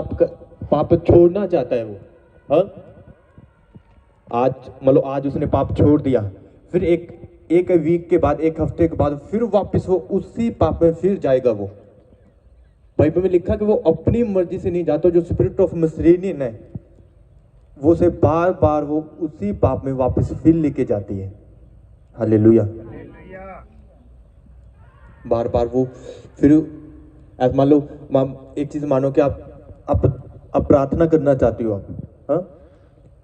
पाप छोड़ना चाहता है वो। हाँ, आज मतलब आज उसने पाप छोड़ दिया, फिर एक वीक के बाद, एक हफ्ते के बाद फिर वापस वो उसी पाप में फिर जाएगा। वो बाइबल में लिखा कि वो अपनी मर्जी से नहीं जाता, जो स्पिरिट ऑफ मसरीनियन है वो से बार बार वो उसी पाप में वापस फिर लेके जाती है। हालेलुया। बार बार वो फिर मान लो, एक चीज मानो कि आप प्रार्थना करना चाहती हो। आप, हाँ,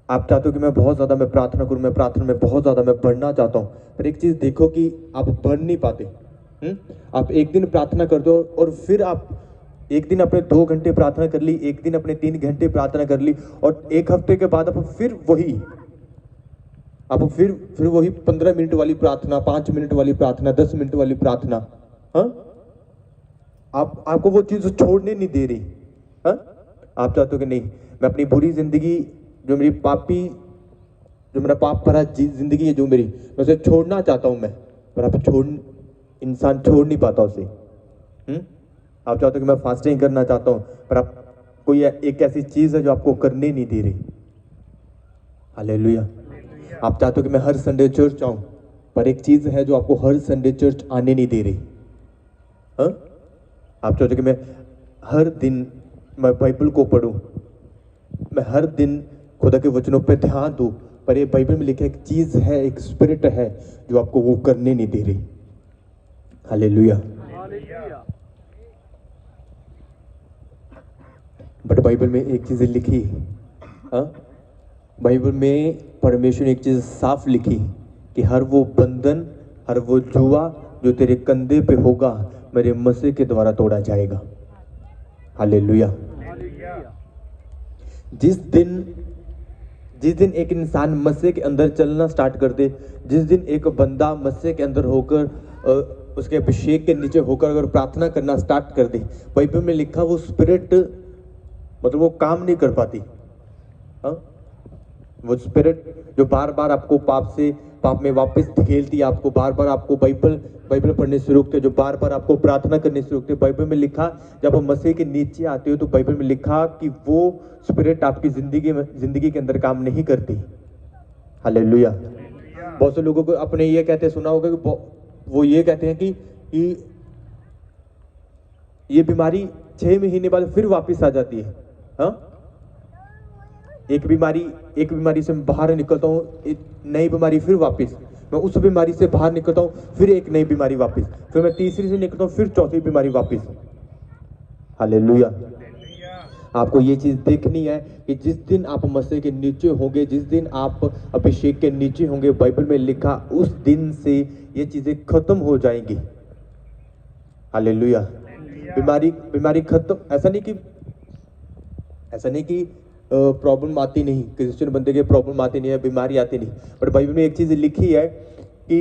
आप चाहते हो कि मैं बहुत ज्यादा मैं प्रार्थना करूं, मैं प्रार्थना में बहुत ज्यादा मैं बढ़ना चाहता हूं, पर एक चीज देखो कि आप बढ़ नहीं पाते। आप एक दिन प्रार्थना कर दो और फिर आप एक दिन अपने 2 घंटे प्रार्थना कर ली, एक दिन अपने 3 घंटे प्रार्थना कर ली, और एक हफ्ते के बाद आप फिर वही 15 मिनट वाली प्रार्थना, 5 मिनट वाली प्रार्थना, 10 मिनट वाली प्रार्थना। हाँ, आपको वो चीज छोड़ने नहीं दे रही। हाँ, आप चाहते हो कि नहीं, मैं अपनी बुरी जिंदगी, जो मेरा पाप भरा जिंदगी है जो मेरी, मैं उसे छोड़ना चाहता हूं मैं, पर इंसान छोड़ नहीं पाता उसे। आप चाहते हो कि मैं फास्टिंग करना चाहता हूं, पर आप कोई एक ऐसी चीज है जो आपको करने नहीं दे रही। हालेलुया। आप चाहते हो कि मैं हर संडे चर्च आऊं, पर एक चीज है जो आपको हर संडे चर्च आने नहीं दे रही। हाँ, आप चाहते हो कि मैं हर दिन मैं बाइबल को पढूं, मैं हर दिन खुदा के वचनों पे ध्यान दूं, पर ये बाइबल में लिखा एक चीज है, एक स्पिरिट है जो आपको वो करने नहीं दे रही। हालेलुया। बट बाइबल में एक चीज लिखी, हाँ, बाइबल में परमेश्वर ने एक चीज साफ लिखी कि हर वो बंधन, हर वो जुआ जो तेरे कंधे पे होगा, मेरे मसीह के द्वारा तोड़ा जाएगा। हालेलुया। जिस दिन एक इंसान मसीह के अंदर चलना स्टार्ट कर दे, जिस दिन एक बंदा मसीह के अंदर होकर उसके अभिषेक के नीचे होकर अगर प्रार्थना करना स्टार्ट कर दे, बाइबल में लिखा वो स्पिरिट मतलब वो काम नहीं कर पाती। हाँ, वो स्पिरिट जो बार बार आपको पाप में वापस धकेलती है, आपको बार बार आपको बाइबल पढ़ने से रोकते, जो बार बार आपको प्रार्थना करने से रोकते। बाइबल में लिखा, जब आप मसीह के नीचे आते हो तो बाइबल में लिखा कि वो स्पिरिट आपकी जिंदगी के अंदर काम नहीं करती। हालेलुया। बहुत से लोगों को अपने ये कहते सुना होगा कि वो ये कहते हैं कि ये बीमारी 6 महीने बाद फिर वापस आ जाती है। हाँ, एक बीमारी से मैं बाहर निकलता हूँ, एक नई बीमारी फिर वापस, मैं उस बीमारी से बाहर निकलता हूँ, फिर एक नई बीमारी वापस, फिर मैं तीसरी से निकलता हूँ, फिर चौथी बीमारी वापस। हालेलुया। आपको ये चीज देखनी है कि जिस दिन आप मसीह के नीचे होंगे, जिस दिन आप अभिषेक के नीचे होंगे, बाइबल में लिखा उस दिन से ये चीजें खत्म हो जाएंगी। हालेलुया। बीमारी खत्म, ऐसा नहीं कि प्रॉब्लम आती नहीं, क्रिश्चियन बंदे के प्रॉब्लम आती नहीं है, बीमारी आती नहीं, पर बाइबल में एक चीज लिखी है कि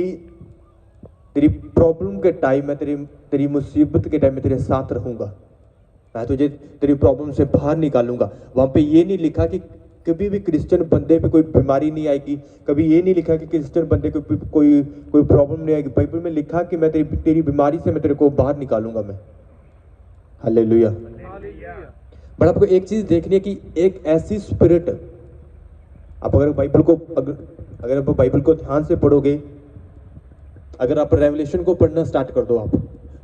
तेरी प्रॉब्लम के टाइम में, तेरी मुसीबत के टाइम में तेरे साथ रहूंगा, मैं तुझे तेरी प्रॉब्लम से बाहर निकालूंगा। वहां पे ये नहीं लिखा कि कभी भी क्रिश्चियन बंदे पे कोई बीमारी नहीं आएगी, कभी ये नहीं लिखा कि क्रिश्चियन बंदे को कोई प्रॉब्लम नहीं आएगी। बाइबल में लिखा कि मैं तेरी बीमारी से मैं तेरे को बाहर निकालूंगा मैं। हालेलुया। बट आपको एक चीज देखनी है कि एक ऐसी स्पिरिट, आप अगर आप बाइबल को ध्यान से पढ़ोगे, अगर आप रेवलेशन को पढ़ना स्टार्ट कर दो, आप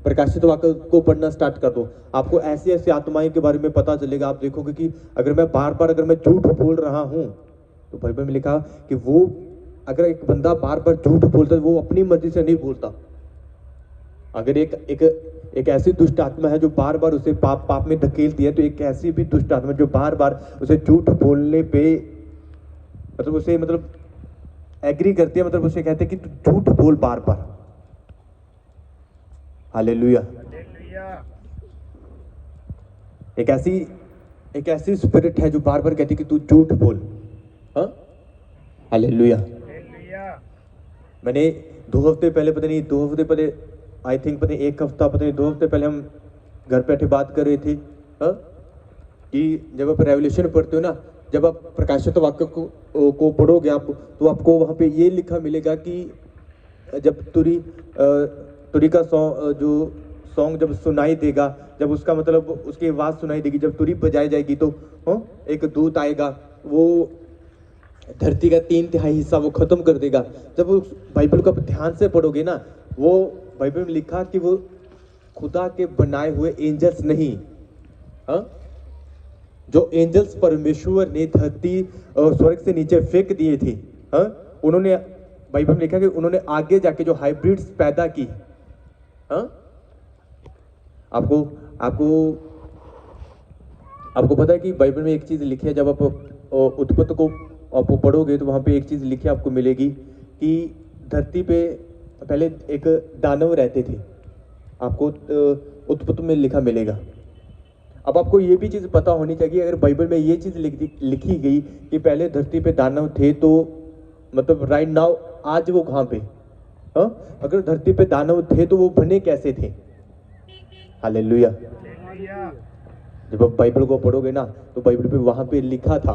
प्रकाशित वाक्य को पढ़ना स्टार्ट कर दो, आपको ऐसी ऐसी आत्माएं के बारे में पता चलेगा। आप देखोगे कि अगर मैं झूठ बोल रहा हूं, तो बाइबल में लिखा कि वो अगर एक बंदा बार बार झूठ बोलता है, वो अपनी मर्जी से नहीं बोलता। अगर एक ऐसी दुष्ट आत्मा है जो बार बार उसे पाप में धकेलती है, तो एक ऐसी भी दुष्ट आत्मा जो बार बार उसे झूठ बोलने पे मतलब एग्री करती है, मतलब उसे कहते हैं कि तू झूठ बोल बार बार। हालेलुया। एक ऐसी स्पिरिट है जो बार बार कहती है कि तू झूठ बोल। हाँ, हालेलुया। मैंने 2 हफ्ते पहले आई थिंक पता नहीं 1 हफ्ता, पता नहीं 2 हफ्ते पहले हम घर बैठे बात कर रहे थे। हाँ, कि जब आप रेवल्यूशन पढ़ते हो ना, जब आप प्रकाशित वाक्य को पढ़ोगे आप, तो आपको वहां पे ये लिखा मिलेगा कि जब तुरी का जो सॉन्ग जब सुनाई देगा, जब उसका मतलब उसकी आवाज़ सुनाई देगी, जब तुरी बजाई जाएगी तो एक दूत आएगा, वो धरती का 3/3 हिस्सा वो खत्म कर देगा। जब उस बाइबल को आप ध्यान से पढ़ोगे ना, वो बाइबल में लिखा कि वो खुदा के बनाए हुए एंजल्स नहीं, हाँ, जो एंजल्स परमेश्वर ने धरती और स्वर्ग से नीचे फेंक दिए थे, हाँ, उन्होंने बाइबल में लिखा कि उन्होंने आगे जाके जो हाइब्रिड्स पैदा की, हाँ, आपको आपको आपको पता है कि बाइबल में एक चीज लिखी है, जब आप उत्पत्ति को आप पढ़ोगे तो वहां पे एक चीज लिखी आपको मिलेगी कि धरती पे पहले एक दानव रहते थे, आपको उत्पत्ति में लिखा मिलेगा। अब आपको ये भी चीज पता होनी चाहिए, अगर बाइबल में ये चीज लिखी गई कि पहले धरती पे दानव थे, तो मतलब राइट नाउ आज वो कहाँ पे, हाँ, अगर धरती पे दानव थे तो वो बने कैसे थे? हालेलुया। जब आप बाइबल को पढ़ोगे ना, तो बाइबल पे वहां पे लिखा था,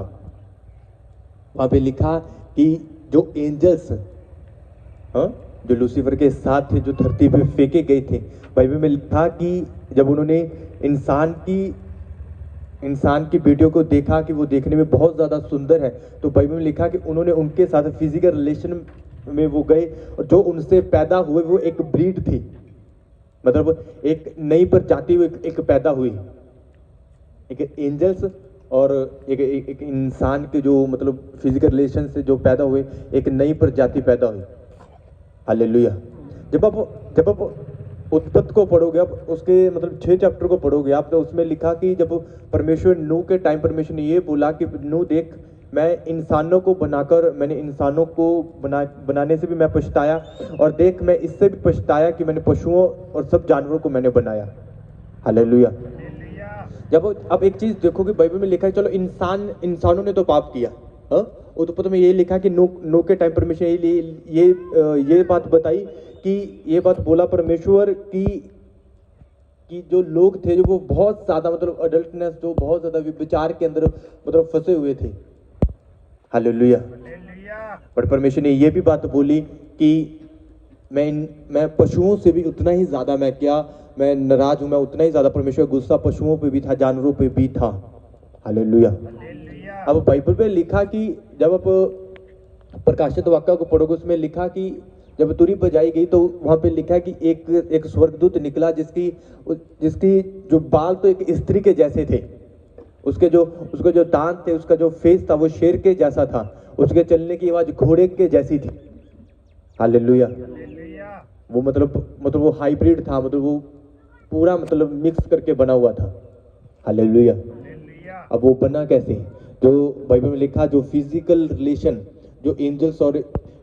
वहां पे लिखा कि जो एंजल्स, हाँ, जो लूसीफर के साथ थे, जो धरती पे फेंके गए थे, बाइबल में लिखा कि जब उन्होंने इंसान की बेटियों को देखा कि वो देखने में बहुत ज़्यादा सुंदर है, तो बाइबल में लिखा कि उन्होंने उनके साथ फिजिकल रिलेशन में वो गए, और जो उनसे पैदा हुए वो एक ब्रीड थी, मतलब एक नई प्रजाति एक पैदा हुई, एक एंजल्स और एक इंसान के जो मतलब फिजिकल रिलेशन से जो पैदा हुए, एक नई प्रजाति पैदा हुई। हालेलुया। जब आप उत्पत्ति को पढ़ोगे, आप उसके मतलब 6 चैप्टर को पढ़ोगे आप, तो उसमें लिखा कि जब परमेश्वर नूह के टाइम परमेश्वर ने ये बोला कि नूह देख, मैंने इंसानों को बनाने से भी मैं पछताया, और देख मैं इससे भी पछताया कि मैंने पशुओं और सब जानवरों को मैंने बनाया। हालेलुया। जब अब एक चीज देखोगे, बाइबल में लिखा है, चलो इंसानों ने तो पाप किया, हाँ, उत्पत्ति में ये लिखा कि नूह के टाइम परमेश्वर ये बात बताई कि ये बात बोला परमेश्वर कि जो लोग थे, जो वो बहुत ज्यादा मतलब अडल्टनेस, जो बहुत ज्यादा विचार के अंदर मतलब फंसे हुए थे। हालेलुया। पर परमेश्वर ने ये भी बात बोली कि मैं पशुओं से भी उतना ही ज्यादा मैं नाराज हूं, मैं उतना ही ज्यादा, परमेश्वर गुस्सा पशुओं पे भी था, जानवरों पे भी था। हालेलुया। अब बाइबल में लिखा कि जब आप प्रकाशित वाक्य को पढ़ोगे, उसमें लिखा कि जब तुरी बजाई गई, तो वहां पे लिखा है कि एक स्वर्गदूत निकला, जिसकी जो बाल तो एक स्त्री के जैसे थे, उसके जो दांत थे, उसका जो फेस था वो शेर के जैसा था, उसके चलने की आवाज घोड़े के जैसी थी। हालेलुया। वो मतलब वो हाइब्रिड था, मतलब वो पूरा मतलब मिक्स करके बना हुआ था। हालेलुया। अब वो बना कैसे? जो बाइबल में लिखा, जो फिजिकल रिलेशन जो एंजल्स और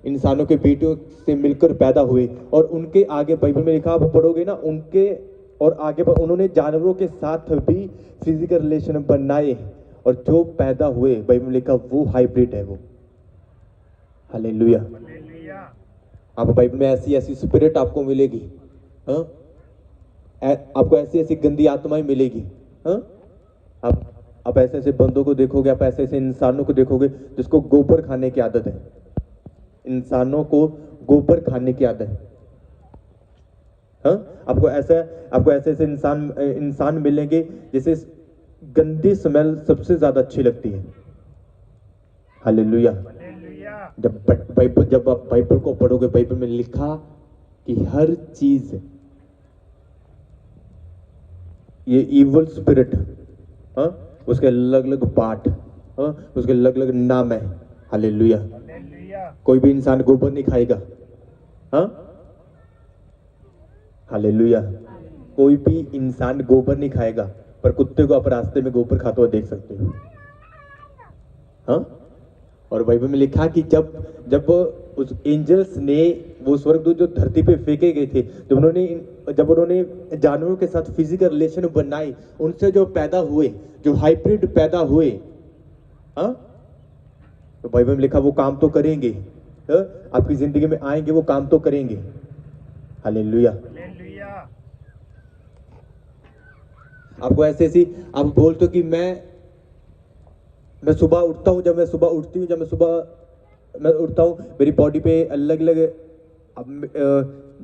इंसानों के बेटियों से मिलकर पैदा हुए, और उनके आगे बाइबल में लिखा, आप पढ़ोगे ना, उनके और आगे उन्होंने जानवरों के साथ भी फिजिकल रिलेशन बनाए, और जो पैदा हुए, बाइबल में लिखा, वो हाइब्रिड है वो। हालेलुया। आप बाइबल में ऐसी स्पिरिट आपको मिलेगी, हाँ, आपको ऐसी गंदी आत्माएं मिलेगी, हाँ, आप ऐसे बंदों को देखोगे, आप ऐसे इंसानों को देखोगे जिसको गोबर खाने की आदत है, इंसानों को गोबर खाने की आदत है, हाँ, आपको ऐसे इंसान मिलेंगे जिसे गंदी स्मेल सबसे ज्यादा अच्छी लगती है। हालेलुया। जब आप बाइबल को पढ़ोगे, बाइबल में लिखा कि हर चीज, ये इवल स्पिरिट, हाँ, उसके अलग अलग पार्ट, हाँ, उसके अलग अलग नाम है। हालेलुया। कोई भी इंसान गोबर नहीं खाएगा, हाँ, हालेलुया। कोई भी इंसान गोबर नहीं खाएगा, पर कुत्ते को आप रास्ते में गोबर खाता हुआ देख सकते हो, हाँ। और बाइबल में लिखा कि जब उस एंजल्स ने, वो स्वर्गदूत जो धरती पे फेंके गए थे, जब उन्होंने जानवरों के साथ फिजिकल रिलेशन बनाई, उनसे जो पैदा हुए, जो हाइब्रिड पैदा हुए, हाँ, तो बाइबल में लिखा वो काम तो करेंगे, हाँ? आपकी जिंदगी में आएंगे, वो काम तो करेंगे। हालेलुया। आपको ऐसी आप बोलते हो कि मैं सुबह उठता हूँ, जब मैं उठता हूँ, मेरी बॉडी पे अलग अलग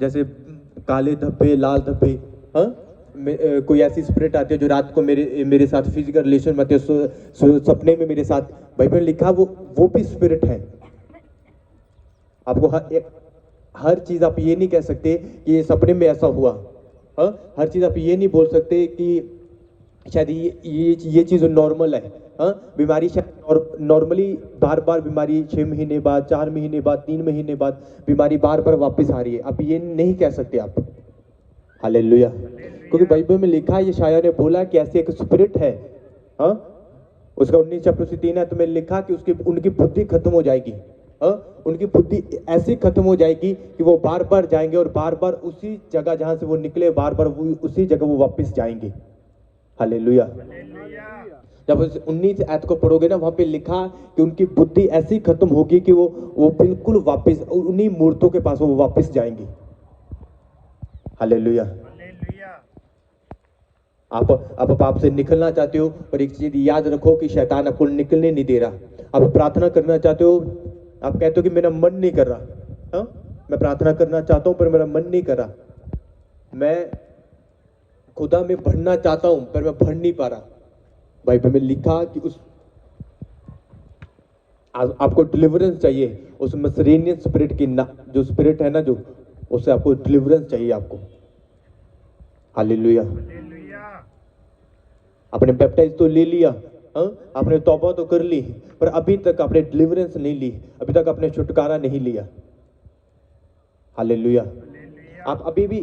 जैसे काले धब्बे, लाल धब्बे, हाँ कोई ऐसी स्पिरिट आती है जो रात को मेरे साथ फिजिकल रिलेशन में आती है, सपने में मेरे साथ। बाइबल में लिखा वो भी स्पिरिट है। आपको हर चीज आप ये नहीं कह सकते कि ये सपने में ऐसा हुआ। हाँ, हर चीज आप ये नहीं बोल सकते कि शायद ये चीज नॉर्मल है। हाँ, बीमारी शायद नॉर्मली बार बार बीमारी 6 महीने बाद, 4 महीने बाद, 3 महीने बाद बीमारी बार बार वापस आ रही है, आप ये नहीं कह सकते आप। हालेलुया। क्योंकि बाइबल में लिखा है, यशायाह ने बोला कि ऐसी एक स्पिरिट है। हाँ, उसका 19 चैप्टर से 3 है, तो मैंने लिखा कि उनकी बुद्धि खत्म हो जाएगी। हाँ, उनकी बुद्धि ऐसी खत्म हो जाएगी कि वो बार बार जाएंगे और बार बार उसी जगह जहां से वो निकले, बार बार उसी जगह वो वापस जाएंगे। हालेलुया। जब 19 आयत को पढ़ोगे ना, वहां पे लिखा कि उनकी बुद्धि ऐसी खत्म होगी कि वो बिल्कुल वापस उन्हीं मूर्तों के पास वो वापस जाएंगे। हालेलुया। आप पाप से निकलना चाहते हो, पर एक चीज याद रखो कि शैतान आपको निकलने नहीं दे रहा। आप प्रार्थना करना चाहते हो, आप कहते हो कि मेरा मन नहीं कर रहा। हाँ, मैं प्रार्थना करना चाहता हूं पर मेरा मन नहीं कर रहा। मैं खुदा में बढ़ना चाहता हूं पर मैं बढ़ नहीं पा रहा। बाइबल में लिखा कि आपको डिलीवरेंस चाहिए, उस मसरेनियन स्पिरिट की जो स्पिरिट है ना, जो उससे आपको डिलीवरेंस चाहिए आपको। हालेलुया। आपने बैप्टाइज तो ले लिया, हाँ, आपने तौबा तो कर ली, पर अभी तक आपने डिलीवरेंस नहीं ली, अभी तक आपने छुटकारा नहीं लिया। हालेलुया। आप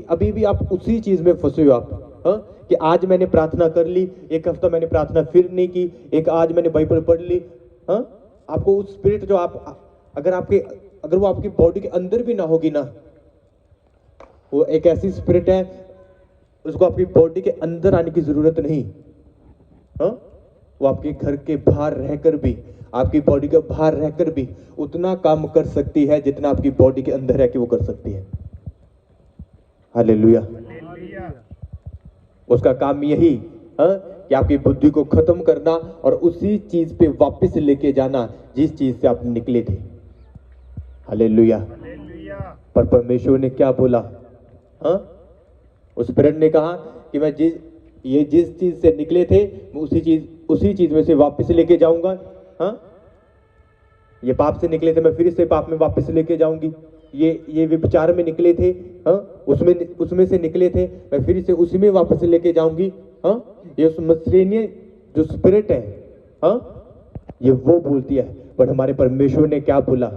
अभी भी आप उसी चीज में फंसे हो आप। हाँ, कि आज मैंने प्रार्थना कर ली, एक हफ्ता मैंने प्रार्थना फिर नहीं की, एक आज मैंने बाइबल पढ़ ली। हाँ, आपको उस स्पिरिट जो अगर वो आपकी बॉडी के अंदर भी ना होगी ना, वो एक ऐसी स्पिरिट है, उसको आपकी बॉडी के अंदर आने की जरूरत नहीं। हाँ, वो आपके घर के बाहर रहकर भी, आपकी बॉडी के बाहर रहकर भी उतना काम कर सकती है जितना आपकी बॉडी के अंदर है कि वो कर सकती है। हालेलुया। उसका काम यही, हाँ, कि आपकी बुद्धि को खत्म करना और उसी चीज पे वापस लेके जाना जिस चीज से आप निकले थे। हालेलुया। पर परमेश्वर ने क्या बोला? हाँ, उस स्पिरिट ने कहा कि मैं जिस चीज से निकले थे, मैं उसी चीज में से वापस लेके जाऊंगा। हाँ, ये पाप से निकले थे, मैं फिर से पाप में वापस लेके जाऊंगी। ये विचार में निकले थे, हाँ, उसमें से निकले थे, मैं फिर से उसी में वापस लेके जाऊंगी। हाँ, ये उस मसरेनियन जो स्पिरिट है, हाँ, ये वो बोलती है। पर हमारे परमेश्वर ने क्या बोला?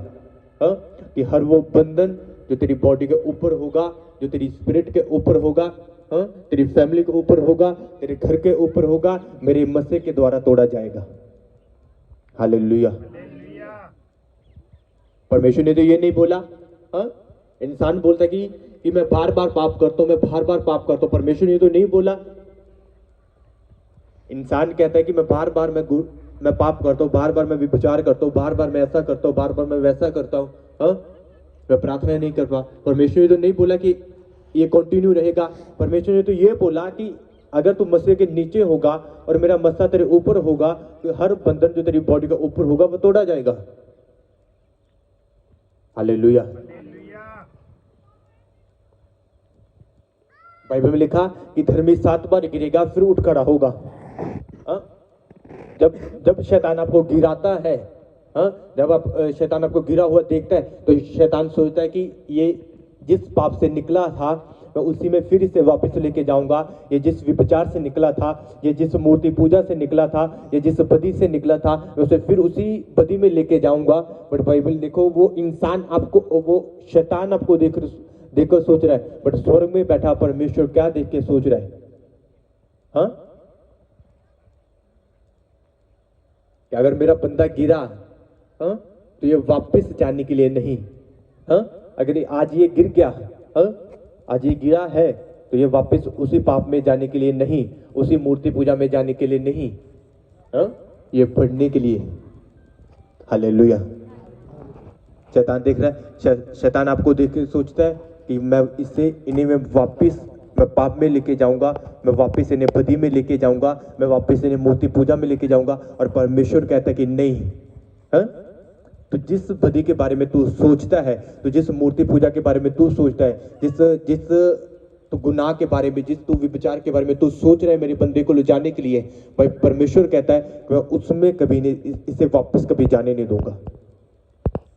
हाँ, कि हर वो बंधन जो तेरी बॉडी के ऊपर होगा, जो तेरी स्पिरिट के ऊपर होगा, हाँ, तेरी फैमिली के ऊपर होगा, तेरे घर के ऊपर होगा, मेरे मसीह के द्वारा तोड़ा जाएगा। हालेलुया। परमेश्वर ने तो ये नहीं बोला। हाँ, इंसान बोलता कि मैं बार बार पाप करता हूं, मैं बार बार पाप करता हूं। परमेश्वर ने तो नहीं बोला। इंसान कहता है कि मैं बार बार मैं पाप करता हूं, बार बार मैं विचार करता हूं, बार बार मैं ऐसा करता हूं, बार बार मैं वैसा करता हूं। हाँ, मैं प्रार्थना नहीं कर पा। परमेश्वर ने तो नहीं बोला कि ये कंटिन्यू रहेगा। परमेश्वर ने तो ये बोला कि अगर तू मसीह के नीचे होगा और मेरा मस्सा तेरे ऊपर होगा, तो हर बंधन जो तेरी बॉडी का ऊपर होगा वो तोड़ा जाएगा। हालेलुया। बाइबल में लिखा कि धर्मी 7 बार गिरेगा फिर उठ खड़ा होगा। हाँ? जब शैतान आपको गिराता है, हाँ, जब शैतान आपको गिरा हुआ देखता है, तो शैतान सोचता है कि ये जिस पाप से निकला था मैं उसी में फिर इसे वापस लेके जाऊंगा। ये जिस विचार से निकला था, ये जिस मूर्ति पूजा से निकला था, ये जिस बदी से निकला था, मैं उसे फिर उसी बदी में लेके जाऊंगा। बट बाइबल देखो, वो इंसान आपको, वो शैतान आपको देखकर सोच रहा है, बट स्वर्ग में बैठा परमेश्वर क्या देख के सोच रहा है? हाँ, कि अगर मेरा बंदा गिरा, हाँ, तो ये वापस जाने के लिए नहीं। हाँ, अगर आज ये गिर गया, हाँ, आज ये गिरा है, तो ये वापस उसी पाप में जाने के लिए नहीं, उसी मूर्ति पूजा में जाने के लिए नहीं। हाँ, ये बढ़ने के लिए। हालेलुया। शैतान देख रहा है, शैतान आपको देख के सोचता है कि मैं इन्हीं में वापस मैं पाप में लेके जाऊंगा, मैं वापस इन्हें बदी में लेके जाऊंगा, मैं वापस इन्हें मूर्ति पूजा में लेके जाऊंगा। और परमेश्वर कहता है कि नहीं। हाँ, तो जिस बदी के बारे में तू सोचता है, तो जिस मूर्ति पूजा के बारे में तू सोचता है, जिस तो गुनाह के बारे में, जिस तू विचार के बारे में तू सोच रहा है मेरे बंदे को ले जाने के लिए, भाई परमेश्वर कहता है कि मैं उसमें कभी नहीं, इसे वापस कभी जाने नहीं दूंगा।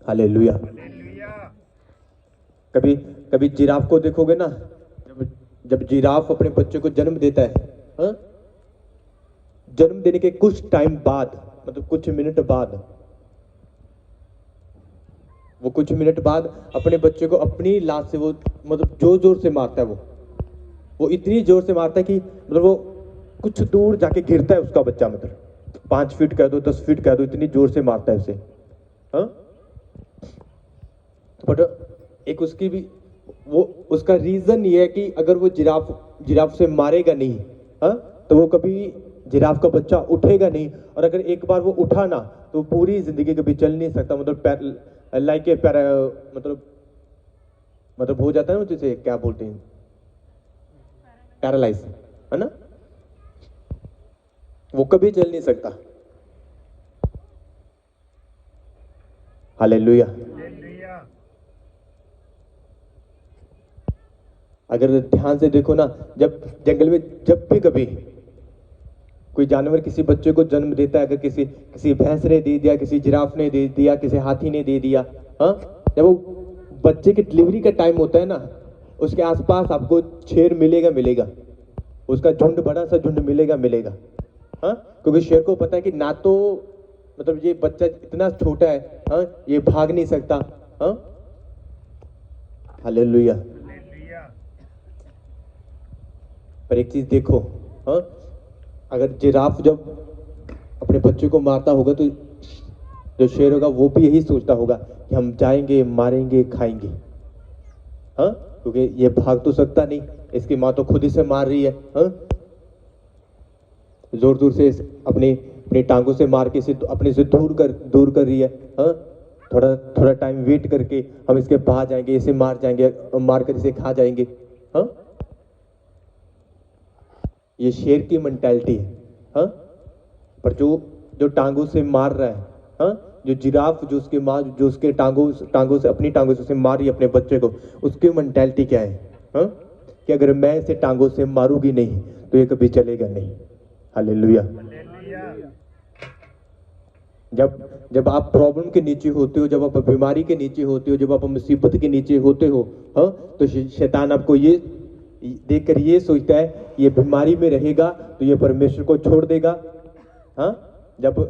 हालेलुया। कभी कभी जिराफ को देखोगे ना, जब जब जिराफ अपने बच्चे को जन्म देता है, हाँ? जन्म देने के कुछ टाइम बाद, मतलब कुछ मिनट बाद, वो कुछ मिनट बाद अपने बच्चे को अपनी लात से वो मतलब जोर जोर से मारता है। वो इतनी जोर से मारता है कि मतलब वो कुछ दूर जाके गिरता है उसका बच्चा, मतलब 5 फीट कह दो 10 फीट कह दो, इतनी जोर से मारता है उसे। हाँ, बट एक उसकी भी वो उसका रीजन ये है कि अगर वो जिराफ जिराफ से मारेगा नहीं, हाँ, तो वो कभी जिराफ का बच्चा उठेगा नहीं, और अगर एक बार वो उठा ना तो वो पूरी जिंदगी कभी चल नहीं सकता, मतलब पैर लाइक ए पैर, मतलब हो जाता है ना जिसे क्या बोलते हैं, पैरालाइज, है ना, वो कभी चल नहीं सकता। हालेलुया। अगर ध्यान से देखो ना, जब जंगल में जब भी कभी कोई जानवर किसी बच्चे को जन्म देता है, अगर किसी किसी भैंस ने दे दिया, किसी जिराफ ने दे दिया, किसी हाथी ने दे दिया, हाँ, जब वो बच्चे की डिलीवरी का टाइम होता है ना, उसके आसपास आपको शेर मिलेगा मिलेगा, उसका झुंड, बड़ा सा झुंड मिलेगा मिलेगा। हाँ, क्योंकि शेर को पता है कि ना तो मतलब ये बच्चा इतना छोटा है, हाँ, ये भाग नहीं सकता। हाँ, हालेलुया। पर एक चीज देखो, हाँ, अगर जिराफ जब अपने बच्चे को मारता होगा तो जो शेर होगा वो भी यही सोचता होगा कि हम जाएंगे, मारेंगे, खाएंगे। हाँ, क्योंकि ये भाग तो सकता नहीं, इसकी माँ तो खुद ही से मार रही है। हाँ, जोर जोर से अपने अपनी टांगों से मार के इसे अपने से दूर कर रही है। हाँ, थोड़ा थोड़ा टाइम वेट करके हम इसके पास जाएंगे, इसे मार जाएंगे, मार कर इसे खा जाएंगे। हाँ, ये शेर की मेंटालिटी है। हाँ, पर जो जो टांगों से मार रहा है, हाँ, जो जिराफ, जो उसके माँ, जो उसके टांगों टांगों से, अपनी टांगों से उसे मार रही है अपने बच्चे को, उसकी मेंटालिटी क्या है? हाँ, कि अगर मैं इसे टांगों से मारूंगी नहीं तो ये कभी चलेगा नहीं। हालेलुया। जब जब आप प्रॉब्लम के नीचे होते हो, जब आप बीमारी के नीचे होते हो, जब आप मुसीबत के नीचे होते हो, हाँ, तो शैतान आपको ये देखकर ये सोचता है ये बीमारी में रहेगा तो ये परमेश्वर को छोड़ देगा। हाँ, जब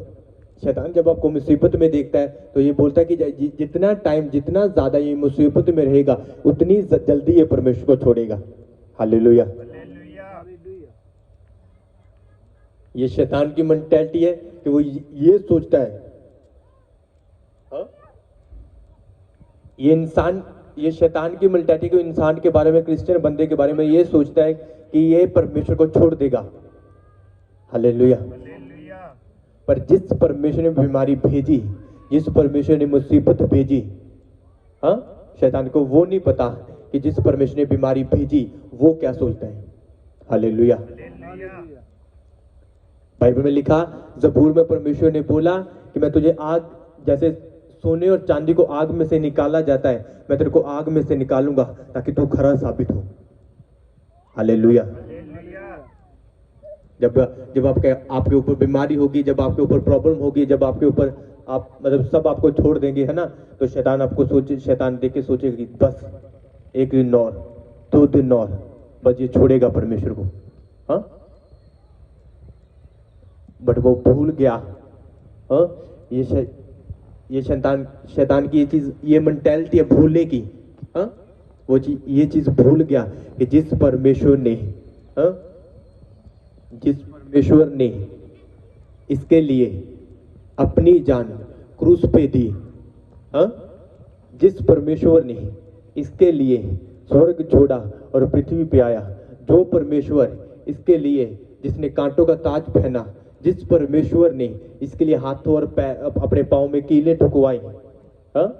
शैतान जब आपको मुसीबत में देखता है तो ये बोलता है कि जितना टाइम, जितना ज्यादा ये मुसीबत में रहेगा उतनी जल्दी ये परमेश्वर को छोड़ेगा। हालेलुया। ये शैतान की मेंटालिटी है कि वो ये सोचता है। हाँ? ये इंसान, ये शैतान की मेंटालिटी को इंसान के बारे में, क्रिश्चियन बंदे के बारे में ये सोचता है कि ये परमेश्वर को छोड़ देगा। हालेलुया। पर जिस परमेश्वर ने बीमारी भेजी, जिस परमेश्वर ने मुसीबत भेजी, हाँ, शैतान को वो नहीं पता कि जिस परमेश्वर ने बीमारी भेजी वो क्या सोचता है। हालेलुया। बाइबल में लिखा, जबूर में परमेश्वर ने बोला कि मैं तुझे आग, जैसे सोने और चांदी को आग में से निकाला जाता है, मैं तेरे को आग में से निकालूंगा ताकि तू खरा साबित हो। हालेलुया। जब जब आपके आपके ऊपर बीमारी होगी, जब आपके ऊपर प्रॉब्लम होगी, जब आपके ऊपर आप मतलब सब आपको छोड़ देंगे, है ना, तो शैतान आपको सोचे, शैतान देख के सोचेगा कि बस एक दिन और, 2 दिन और, बस ये छोड़ेगा परमेश्वर को। हाँ, बट वो भूल गया। हाँ, ये ये शैतान शैतान की ये चीज, ये मेंटेलिटी है भूलने की। हाँ, वो चीज, ये चीज भूल गया कि जिस परमेश्वर ने, हाँ, जिस परमेश्वर ने इसके लिए अपनी जान क्रूस पे दी, हाँ, जिस परमेश्वर ने इसके लिए स्वर्ग छोड़ा और पृथ्वी पे आया, जो परमेश्वर इसके लिए, जिसने कांटों का ताज पहना, जिस परमेश्वर ने इसके लिए हाथों और अपने पाँव में कीलें ठुकवाई, हाँ,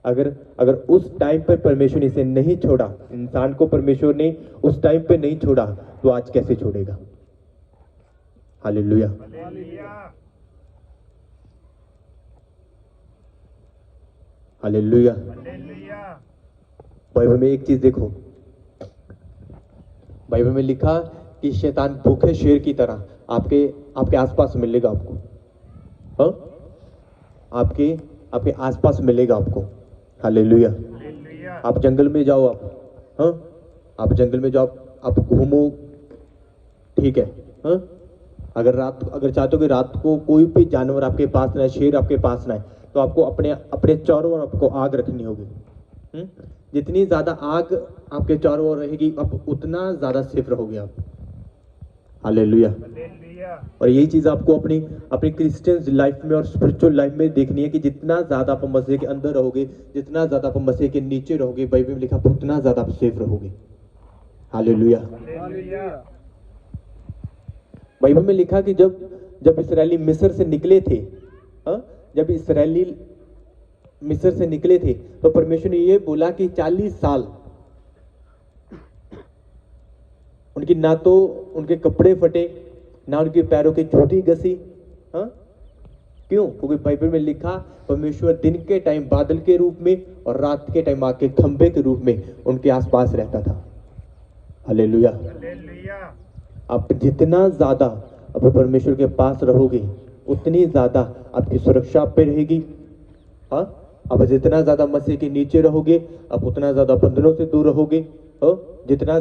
अगर अगर उस टाइम पे परमेश्वर ने इसे नहीं छोड़ा, इंसान को परमेश्वर ने उस टाइम पे नहीं छोड़ा, तो आज कैसे छोड़ेगा? हालेलुया। हालेलुया। बाइबल में एक चीज देखो, बाइबल में लिखा कि शैतान भूखे शेर की तरह आपके आपके आसपास मिलेगा आपको। हाँ, आपके आपके आसपास मिलेगा आपको। हालेलुया। आप जंगल में जाओ, आप हाँ, आप जंगल में जाओ, आप घूमो, ठीक है। हाँ, अगर चाहते हो कि रात को कोई भी जानवर आपके पास ना आए, शेर आपके पास ना आए, तो आपको अपने अपने चारों ओर आपको आग रखनी होगी। जितनी ज्यादा आग आपके चारों ओर रहेगी, आप उतना ज्यादा सेफ रहोगे आप। हालेलुया। और यही चीज आपको अपनी अपनी क्रिश्चियन लाइफ में और स्पिरिचुअल लाइफ में देखनी है कि जितना ज्यादा आप मसीह के अंदर रहोगे, जितना ज्यादा आप मसीह के नीचे रहोगे, बाइबल में लिखा उतना ज्यादा आप सेफ रहोगे। हालेलुया। बाइबल में लिखा कि जब जब इसराइली मिस्र से निकले थे, हाँ, जब इसराइली मिस्र से निकले थे, तो परमेश्वर ने ये बोला कि 40 साल उनकी ना तो उनके कपड़े फटे, ना उनके पैरों की चोटी घसी। हाँ, क्यों? क्योंकि बाइबल में लिखा परमेश्वर दिन के टाइम बादल के रूप में और रात के टाइम आग के खंभे के रूप में उनके आसपास रहता था। हालेलुया। आप जितना ज्यादा अब परमेश्वर के पास रहोगे, उतनी ज्यादा आपकी सुरक्षा पे रहेगी। हाँ, अब जितना ज्यादा मसीह के नीचे रहोगे, आप उतना ज्यादा बंधनों से दूर रहोगे। जितना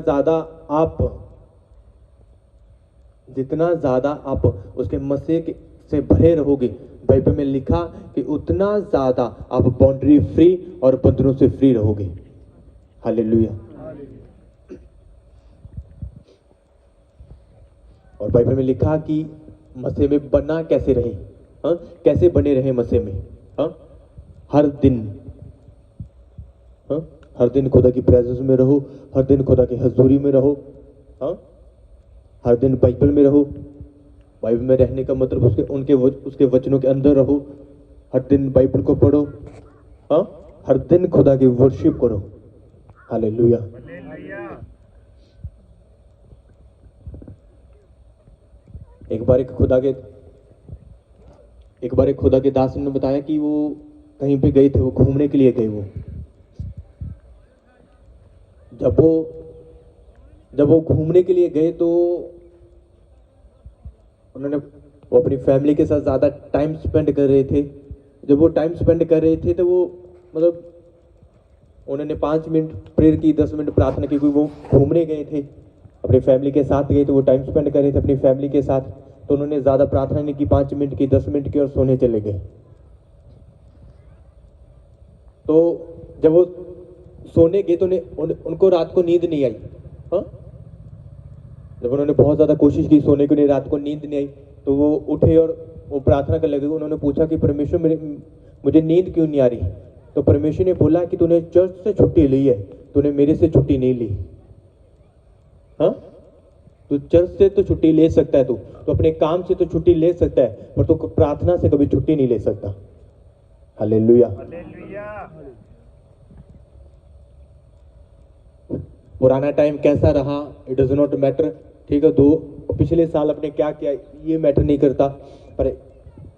ज्यादा आप उसके मसीह से भरे रहोगे, बाइबल में लिखा कि उतना ज्यादा आप बाउंड्री फ्री और बंधनों से फ्री रहोगे। हालेलुया। और बाइबल में लिखा कि मसीह में बना कैसे रहे, हाँ, कैसे बने रहे मसीह में। हाँ, हर दिन, हाँ, हर दिन खुदा की प्रेजेंस में रहो, हर दिन खुदा की हजूरी में रहो। हाँ, हर दिन बाइबल में रहो। बाइबल में रहने का मतलब उसके वचनों के अंदर रहो। हर दिन बाइबल को पढ़ो। हाँ, हर दिन खुदा की वर्शिप करो। हालेलुया। एक बार एक खुदा के दास ने बताया कि वो कहीं पे गए थे, वो घूमने के लिए गए। वो जब वो घूमने के लिए गए तो वो अपनी फैमिली के साथ ज्यादा टाइम स्पेंड कर रहे थे। जब वो टाइम स्पेंड कर रहे थे तो वो मतलब उन्होंने 5 मिनट प्रेयर की, 10 मिनट प्रार्थना की, क्योंकि वो घूमने गए थे, अपनी फैमिली के साथ गए, तो वो टाइम स्पेंड कर रहे थे अपनी फैमिली के साथ। तो उन्होंने ज्यादा प्रार्थना नहीं की, 5 मिनट की, 10 मिनट की, और सोने चले गए। तो जब वो सोने गए तो उनको रात को नींद नहीं आई। हाँ, जब उन्होंने बहुत ज्यादा कोशिश की सोने के लिए, रात को नींद नहीं आई, तो वो उठे और वो प्रार्थना करने लगे। उन्होंने पूछा कि परमेश्वर मुझे नींद क्यों नहीं आ रही? तो परमेश्वर ने बोला कि तूने चर्च से छुट्टी ली है, तूने मेरे से छुट्टी नहीं ली। हाँ, तू चर्च से तो छुट्टी ले सकता है, तू अपने काम से तो छुट्टी ले सकता है, पर तू प्रार्थना से कभी छुट्टी नहीं ले सकता। हालेलुया। पुराना टाइम कैसा रहा, इट डज नॉट मैटर। ठीक है, पिछले साल आपने क्या किया ये मैटर नहीं करता, पर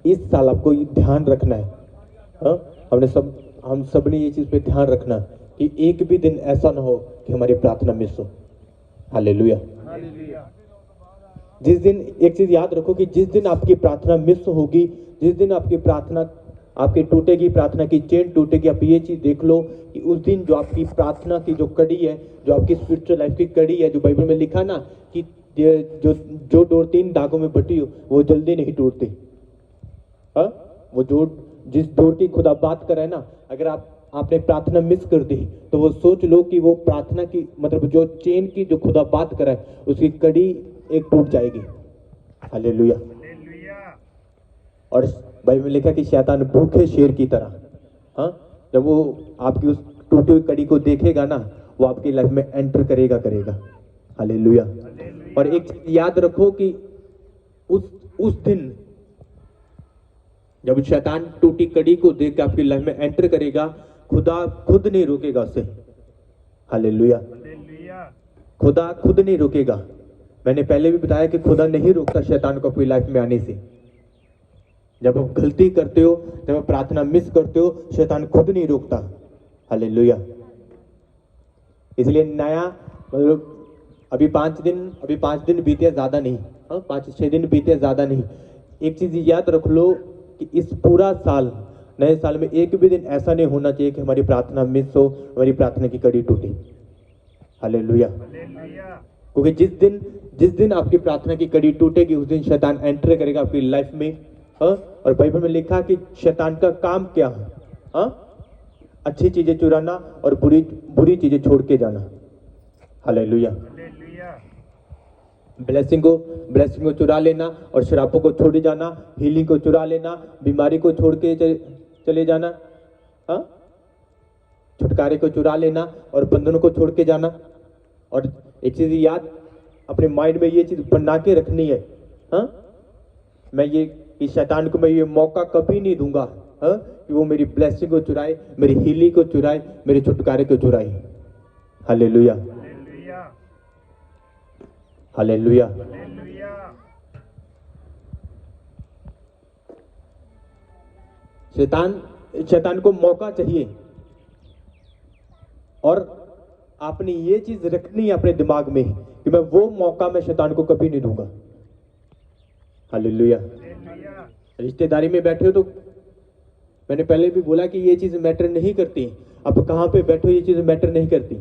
इस साल आपको ये ध्यान रखना है। हाँ, हम सब ने ये चीज पे ध्यान रखना कि एक भी दिन ऐसा ना हो कि हमारी प्रार्थना मिस हो। हालेलुया। जिस दिन, एक चीज याद रखो कि जिस दिन आपकी प्रार्थना मिस होगी, जिस दिन आपकी टूटेगी, प्रार्थना की चेन टूटेगी, आप ये चीज देख लो कि उस दिन जो आपकी प्रार्थना की जो कड़ी है, जो आपकी स्पिरिचुअल लाइफ की कड़ी है, जो बाइबल में लिखा ना कि जो डोर 3 धागों में बटी हो वो जल्दी नहीं टूटती। हाँ, वो जिस डोर की खुदा बात कर रहा है ना, अगर आपने प्रार्थना मिस कर दी तो वो सोच लो कि वो प्रार्थना की मतलब जो चेन की जो खुदा बात कर रहा है उसकी कड़ी एक टूट जाएगी। हालेलुया। और बाइबल में लिखा कि शैतान भूखे शेर की तरह, हाँ, जब वो आपकी उस टूटी हुई कड़ी को देखेगा ना, वो आपकी लाइफ में एंटर करेगा। हालेलुया। और एक चीज याद रखो कि उस दिन जब शैतान टूटी कड़ी को देख के आपकी लाइफ में एंटर करेगा, खुदा खुद नहीं रोकेगा उसे। हालेलुया। खुदा खुद नहीं रोकेगा। मैंने पहले भी बताया कि खुदा नहीं रोकता शैतान को अपनी लाइफ में आने से। जब आप गलती करते हो, जब आप प्रार्थना मिस करते हो, शैतान खुद नहीं रोकता। हालेलुया। इसलिए नया मतलब अभी 5 दिन बीते, ज़्यादा नहीं। हाँ, 5-6 दिन बीते, ज़्यादा नहीं। एक चीज़ याद रख लो कि इस पूरा साल, नए साल में एक भी दिन ऐसा नहीं होना चाहिए कि हमारी प्रार्थना मिस हो, हमारी प्रार्थना की कड़ी टूटे। हालेलुया। क्योंकि जिस दिन आपकी प्रार्थना की कड़ी टूटेगी, उस दिन शैतान एंटर करेगा आपकी लाइफ में। हाँ, और बाइबल में लिखा कि शैतान का काम क्या है? हाँ, अच्छी चीजें चुराना और बुरी चीजें छोड़ के जाना। हालेलुया। ब्लेसिंग को चुरा लेना और श्रापों को छोड़ जाना, हीलिंग को चुरा लेना, बीमारी को छोड़ के चले जाना। हाँ, छुटकारे को चुरा लेना और बंधनों को छोड़ के जाना। और एक चीज याद, अपने माइंड में ये चीज बना के रखनी है। हाँ, मैं ये इस शैतान को मैं ये मौका कभी नहीं दूंगा, हाँ, कि वो मेरी ब्लेसिंग को चुराए, मेरी हीलिंग को चुराए, मेरे छुटकारे को चुराए। Hallelujah, hallelujah. शैतान को मौका चाहिए, और आपने ये चीज रखनी है अपने दिमाग में कि मैं वो मौका मैं शैतान को कभी नहीं दूंगा। हालेलुया। रिश्तेदारी में बैठे हो तो मैंने पहले भी बोला कि ये चीज मैटर नहीं करती, अब कहां पे बैठो ये चीज मैटर नहीं करती।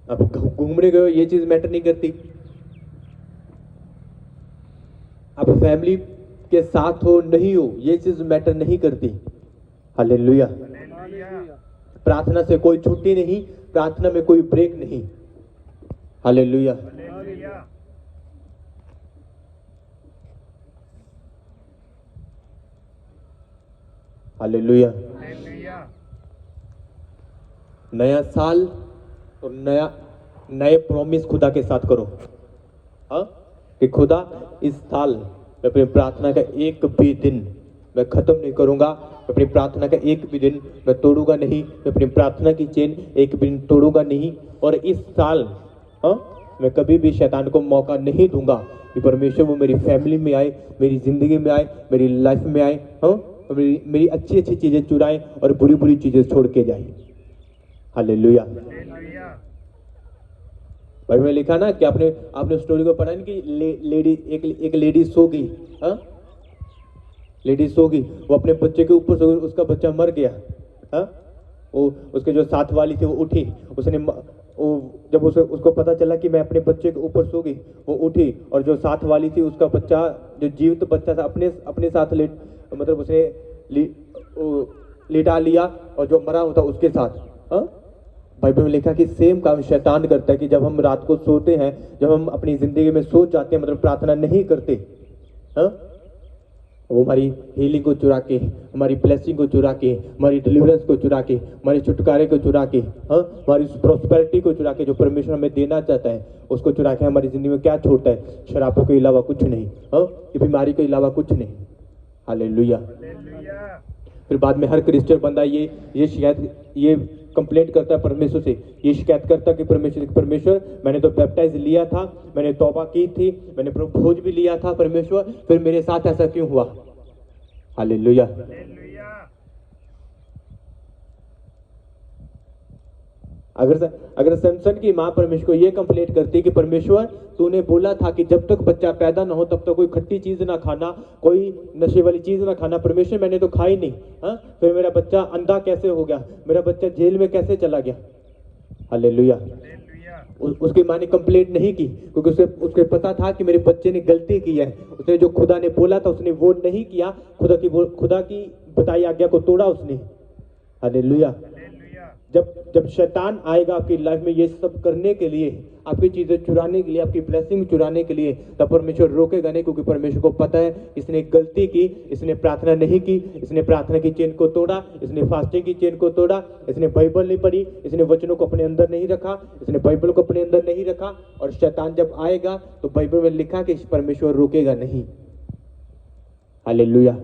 अब घूमने गए ये चीज मैटर नहीं करती। अब फैमिली के साथ हो नहीं हो ये चीज मैटर नहीं करती। हालेलुया। प्रार्थना से कोई छुट्टी नहीं, प्रार्थना में कोई ब्रेक नहीं। हालेलुया। हालेलुया। नया साल और नए प्रॉमिस खुदा के साथ करो। हाँ, कि खुदा इस साल मैं अपनी प्रार्थना का एक भी दिन मैं खत्म नहीं करूंगा, मैं अपनी प्रार्थना का एक भी दिन मैं तोड़ूंगा नहीं, मैं अपनी प्रार्थना की चेन एक भी दिन तोड़ूंगा नहीं। और इस साल हाँ, मैं कभी भी शैतान को मौका नहीं दूंगा कि परमेश्वर वो मेरी फैमिली में आए, मेरी जिंदगी में आए, मेरी लाइफ में आए। हाँ, मेरी अच्छी अच्छी चीजें चुराएं और बुरी बुरी चीजें छोड़ के जाए। हालेलुया। भाई में लिखा ना कि आपने स्टोरी को पढ़ा ना कि एक लेडी सो गई। हाँ, लेडी सो गई, वो अपने बच्चे के ऊपर सो गई, उसका बच्चा मर गया। हाँ, वो उसके जो साथ वाली थी वो उठी, जब उसको पता चला कि मैं अपने बच्चे के ऊपर सो गई, वो उठी और जो साथ वाली थी उसका बच्चा, जो जीवित बच्चा था, अपने साथ मतलब उसने लिटा लिया और जो मरा होता उसके साथ। हाँ, बाइबल में लिखा कि सेम काम शैतान करता है कि जब हम रात को सोते हैं, जब हम अपनी जिंदगी में सो जाते हैं, मतलब प्रार्थना नहीं करते, हाँ, वो हमारी हीलिंग को चुरा के, हमारी ब्लेसिंग को चुरा के, हमारी डिलीवरेंस को चुरा के, हमारे छुटकारे को चुरा के, हाँ, हमारी प्रॉस्पेरिटी को चुरा के, जो परमेश्वर हमें देना चाहता है उसको चुरा के हमारी जिंदगी में क्या छोड़ता है? शराबों के अलावा कुछ नहीं। हाँ, ये बीमारी के अलावा कुछ नहीं। हालेलुया। फिर बाद में हर क्रिश्चियन बंदा ये शिकायत, ये कंप्लेंट करता है परमेश्वर से, ये शिकायत करता है कि परमेश्वर मैंने तो बैप्टाइज लिया था, मैंने तौबा की थी, मैंने भोज भी लिया था परमेश्वर, फिर मेरे साथ ऐसा क्यों हुआ? हालेलुया। अगर सैमसन की मां परमेश्वर को ये कंप्लेंट करती कि परमेश्वर तूने बोला था कि जब तक बच्चा पैदा ना हो तब तक कोई खट्टी चीज ना खाना, कोई नशे वाली चीज ना खाना, परमेश्वर मैंने तो खाई नहीं। हाँ, फिर मेरा बच्चा अंधा कैसे हो गया, मेरा बच्चा जेल में कैसे चला गया? हालेलुया। उसकी मां ने कंप्लेंट नहीं की क्योंकि उसके पता था कि मेरे बच्चे ने गलती की है। उसने जो खुदा ने बोला था उसने वो नहीं किया, खुदा की बताई आज्ञा को तोड़ा उसने। हालेलुया। जब शैतान आएगा आपकी लाइफ में ये सब करने के लिए, आपकी चीजें चुराने के लिए, आपकी ब्लेसिंग चुराने के लिए, तब परमेश्वर रोकेगा नहीं, क्योंकि परमेश्वर को पता है इसने गलती की, इसने प्रार्थना नहीं की, इसने प्रार्थना की चेन को तोड़ा, इसने फास्टिंग की चेन को तोड़ा, इसने बाइबल नहीं पढ़ी, इसने वचनों को अपने अंदर नहीं रखा, इसने बाइबल को अपने अंदर नहीं रखा। और शैतान जब आएगा तो बाइबल में लिखा कि परमेश्वर रोकेगा नहीं। हालेलुया।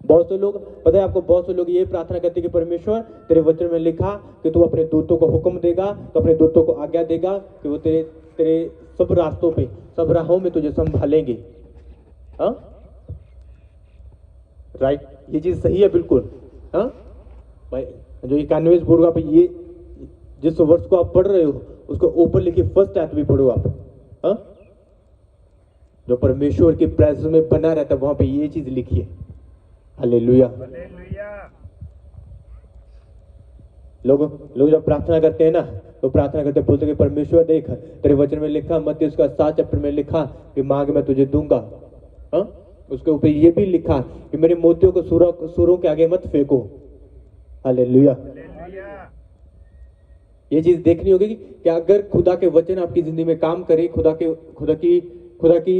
बहुत से लोग, पता है आपको, बहुत से लोग ये प्रार्थना करते हैं कि परमेश्वर तेरे वचन में लिखा कि तू अपने दूतों को हुक्म देगा, तो अपने दूतों को आज्ञा देगा कि वो तेरे सब रास्तों पे, सब राहों में तुझे संभालेंगे। हाँ, राइट, ये चीज सही है बिल्कुल। हाँ भाई, जो 91 बोर्ड आप ये जिस वर्ष को आप पढ़ रहे हो उसको ऊपर लिखिए, फर्स्ट एक्ट भी पढ़ो आप। हाँ, जो परमेश्वर की प्रेजेंस में बना रहता है वहां पे ये चीज लिखिए। हालेलुया। लोग लोग जब प्रार्थना करते हैं ना, तो प्रार्थना करते बोलते कि परमेश्वर देख, तेरे वचन में लिखा, मत्ती उसका 7 चैप्टर में लिखा कि मांग मैं तुझे दूंगा। हाँ, उसके ऊपर ये भी लिखा कि मेरे मोतियों को सूरों के आगे मत फेंको। हालेलुया। ये चीज देखनी होगी कि अगर खुदा के वचन आपकी जिंदगी में काम करे, खुदा की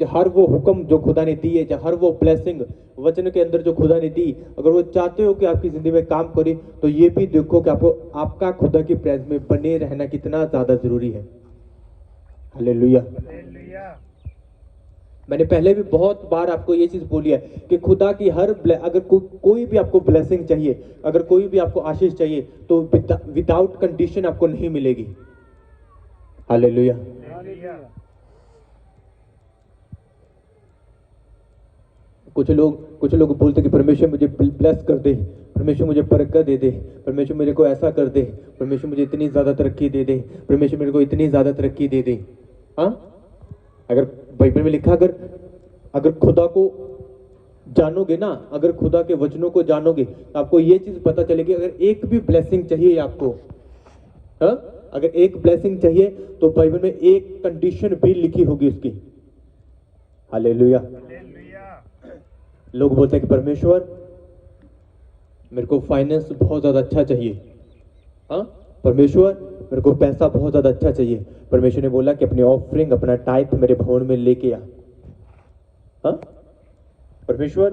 हर वो हुक्म जो खुदा ने दी है, हर वो ब्लेसिंग वचन के अंदर जो खुदा ने दी, अगर वो चाहते हो कि आपकी जिंदगी में काम करे, तो ये भी देखो कि आपको आपका खुदा की प्रेजेंस में बने रहना कितना ज्यादा जरूरी है। हालेलुया। मैंने पहले भी बहुत बार आपको ये चीज बोली है कि खुदा की हर अगर कोई भी आपको ब्लेसिंग चाहिए, अगर कोई भी आपको आशीष चाहिए, तो विदाउट कंडीशन आपको नहीं मिलेगी। हालेलुया। कुछ लोग बोलते कि परमेश्वर मुझे ब्लेस कर दे, परमेश्वर मुझे बरकत दे दे, परमेश्वर मेरे को ऐसा कर दे, परमेश्वर मुझे इतनी ज्यादा तरक्की दे दे, परमेश्वर मेरे को इतनी ज्यादा तरक्की दे दे। हाँ, अगर बाइबल में लिखा, अगर खुदा को जानोगे ना, अगर खुदा के वचनों को जानोगे, तो आपको ये चीज पता चलेगी, अगर एक भी ब्लेसिंग चाहिए आपको, हाँ, अगर एक ब्लेसिंग चाहिए तो बाइबल में एक कंडीशन भी लिखी होगी उसकी। हालेलुया। लोग बोलते हैं कि परमेश्वर मेरे को फाइनेंस बहुत ज्यादा अच्छा चाहिए। हाँ, परमेश्वर मेरे को पैसा बहुत ज्यादा अच्छा चाहिए। परमेश्वर ने बोला कि अपनी ऑफरिंग, अपना टाइथ मेरे भवन में लेके आ। हाँ, परमेश्वर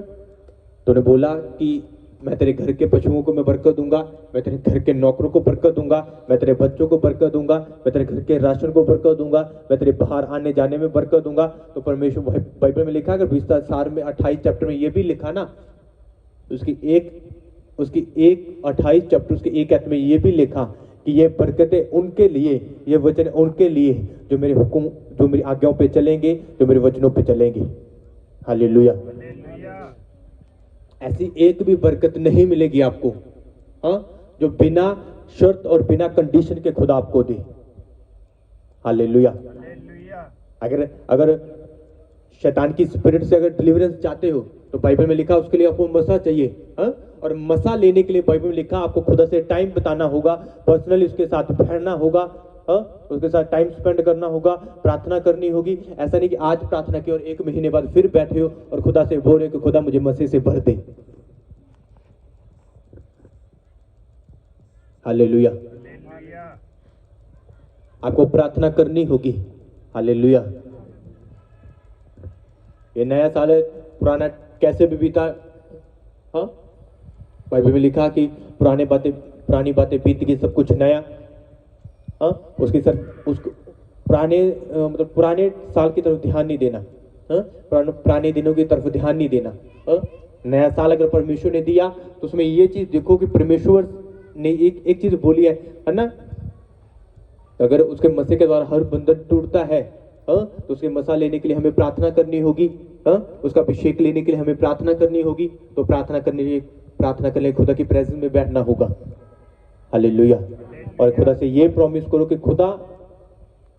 तूने बोला कि मैं तेरे घर के पशुओं को मैं बरकत दूंगा, मैं तेरे घर के नौकरों को बरकत दूंगा, मैं तेरे बच्चों को बरकत दूंगा, मैं तेरे घर के राशन को बरकत दूंगा, मैं तेरे बाहर आने जाने में बरकत दूंगा। तो परमेश्वर बाइबल में लिखा, अगर 20 में 28 चैप्टर में ये भी लिखा ना, उसकी एक 28 चैप्टर उसके एक में ये भी लिखा कि ये बरकतें उनके लिए, ये वचन उनके लिए जो मेरे हुक्म, जो मेरी आज्ञाओं पे चलेंगे, जो मेरे वचनों पे चलेंगे। हालेलुया। ऐसी एक भी बरकत नहीं मिलेगी आपको, हाँ, जो बिना शर्त और बिना कंडीशन के खुदा आपको दे। हालेलुया। अगर शैतान की स्पिरिट से अगर डिलीवरेंस चाहते हो, तो बाइबल में लिखा उसके लिए आपको मसा चाहिए। हाँ, और मसा लेने के लिए बाइबल में लिखा आपको खुदा से टाइम बिताना होगा, पर्सनली उसके साथ बैठना होगा, हाँ, उसके साथ टाइम स्पेंड करना होगा, प्रार्थना करनी होगी। ऐसा नहीं कि आज प्रार्थना की और 1 महीने बाद फिर बैठे हो और खुदा से बोल रहे हो कि खुदा मुझे मसीह से भर दे। हालेलुया। आपको प्रार्थना करनी होगी। हालेलुया। ये नया साल है, पुराना कैसे भी बीता, हाँ, बाइबल में लिखा कि पुरानी बातें बीत गई, सब कुछ नया। हाँ, उसको पुराने साल की तरफ ध्यान नहीं देना। हाँ, पुराने दिनों की तरफ ध्यान नहीं देना। हाँ, नया साल अगर परमेश्वर ने दिया तो उसमें ये चीज देखो कि परमेश्वर ने एक चीज बोली है ना, अगर उसके मसीह के द्वारा हर बंधन टूटता है, हाँ, तो उसके मसा लेने के लिए हमें प्रार्थना करनी होगी। हाँ, उसका अभिषेक लेने के लिए हमें प्रार्थना करनी होगी। तो प्रार्थना करने खुदा की प्रेजेंस में बैठना होगा। हालेलुया। और खुदा से ये प्रॉमिस करो कि खुदा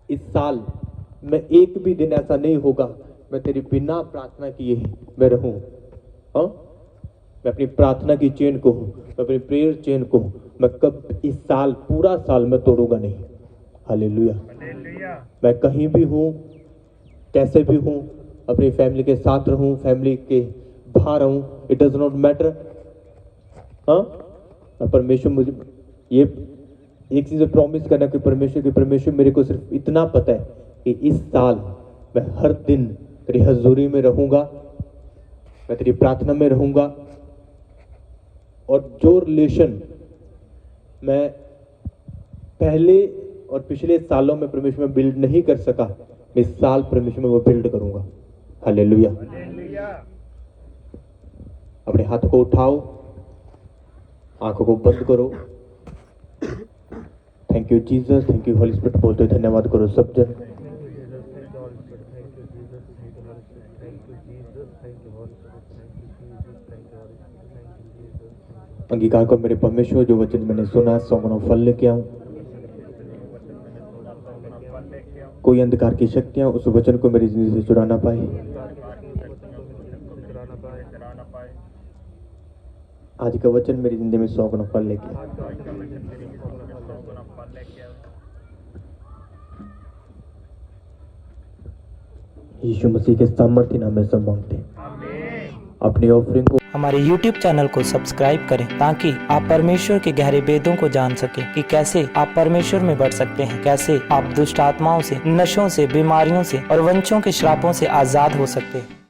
इस साल में एक भी दिन ऐसा नहीं होगा मैं तेरी बिना प्रार्थना किए मैं रहूं। हाँ, मैं अपनी प्रार्थना की चेन को, मैं अपनी प्रेयर चेन को मैं कब इस साल, पूरा साल मैं तोड़ूंगा नहीं। हालेलुया। मैं कहीं भी हूं, कैसे भी हूं, अपनी फैमिली के साथ रहूं, फैमिली के बाहर रहूं, इट डज नॉट मैटर। हाँ, परमेश्वर मुझे ये एक चीज प्रॉमिस करना कि परमेश्वर मेरे को सिर्फ इतना पता है कि इस साल मैं हर दिन तेरी हजूरी में रहूंगा, मैं तेरी प्रार्थना में रहूंगा, और जो रिलेशन मैं पहले और पिछले सालों में परमेश्वर में बिल्ड नहीं कर सका, मैं इस साल परमेश्वर में वो बिल्ड करूंगा। हालेलुया। अपने हाथ को उठाओ, आंखों को बंद करो। Thank you Jesus, thank you Holy Spirit बोलते धन्यवाद करो सब जन। अंगीकार को मेरे परमेश्वर, जो वचन मैंने सुना 100 गुना फल लेके आऊं। कोई अंधकार की शक्तियां उस वचन को मेरी जिंदगी से चुरा ना पाए। आज का वचन मेरी जिंदगी में 100 गुना फल लेके आए। यीशु मसीह के सामर्थ्य नाम में सब मांगते हैं। अपनी ऑफरिंग को हमारे YouTube चैनल को सब्सक्राइब करें ताकि आप परमेश्वर के गहरे वेदों को जान सकें कि कैसे आप परमेश्वर में बढ़ सकते हैं, कैसे आप दुष्ट आत्माओं से, नशों से, बीमारियों से और वंशों के श्रापों से आजाद हो सकते हैं।